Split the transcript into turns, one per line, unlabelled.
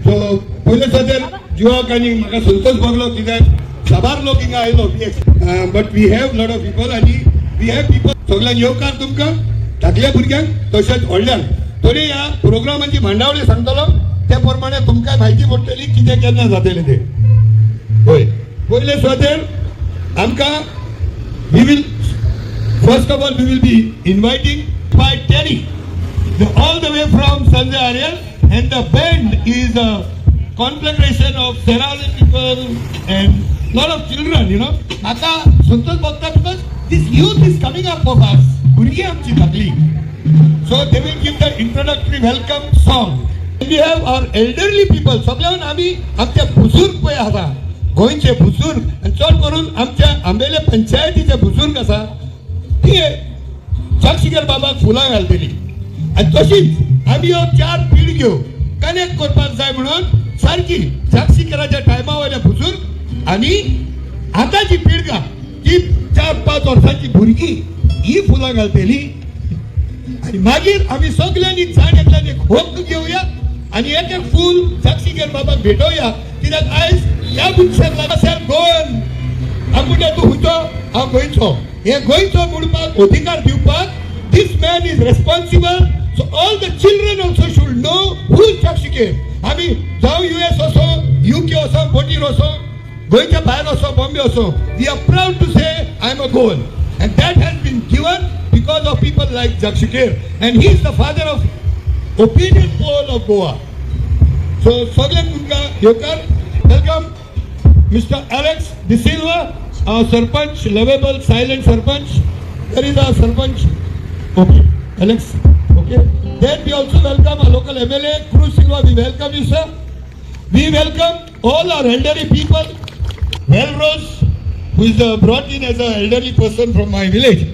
सो पयले सदर जुवाक आनी म्हाका संतोष भोगलो कित्याक साबार लोक हिंगा आयलो but we have lot of people आनी वी हॅव पीपल सगळ्यांक येवकार तुमकां धाकल्या भुरग्यांक तशेंच व्हडल्यांक थोडे ह्या प्रोग्रामांची मांडावळी सांगतलो त्या प्रमाणे तुमकां म्हायती पडटली कितें केन्ना जातलें तें होय पयले सदर आमकां we will first of all we will be inviting by Terry all the way from Sanjay Ariel and the band is a conflagration of Sierra Leone people and lot of children, you know. Ata Santosh Bhakta because this youth is coming up of us. Burgi amchi thakli. So they will give the introductory welcome song. And we have our elderly people. सगळ्यान आमी आमचे बुजुर्ग पळय आसा गोंयचे बुजुर्ग आनी चड करून आमच्या आंबेले पंचायतीचे बुजुर्ग आसा ती जगशिगर बाबाक फुलां घालतली आणि तशीच आम्ही ह्यो 4 पिळग्यो कनेक्ट करपाक जाय म्हणून सारकी जगशिगराच्या टायमा वयले बुजुर्ग आणि आताची पिळगा ती 4-5 वर्सांची भुरगी ही फुलां घालतली आणि मागीर आम्ही सगळ्यांनी जाण एकल्यान एक होक घेवया आणि एक एक फूल जगशिगर बाबाक भेटोवया कित्याक आयज ह्या बुरशाक लागसार गोवन हांव म्हणटा तूं हुंचो हांव गोंयचो हे गोंयचो म्हणपाक अधिकार दिवपाक this man is responsible. So all the children also should know who is Jakshikar. I mean, जाऊ US also, UK also, Botir also, गोंयच्या भायर also, Bombay also. We are proud to say I am a Goan, and that has been given because of people like Jakshikar, and he is the father of opinion poll of Goa. So सगळ्यांक तुमकां येवकार welcome Mr. Alex De Silva, our Sarpanch, lovable, silent Sarpanch. There is our Sarpanch. Okay, Alex. Okay. Then we also welcome our local MLA, Cruz Silva. We welcome you, sir. We welcome all our elderly people. Melrose, who is brought in as an elderly person from my village.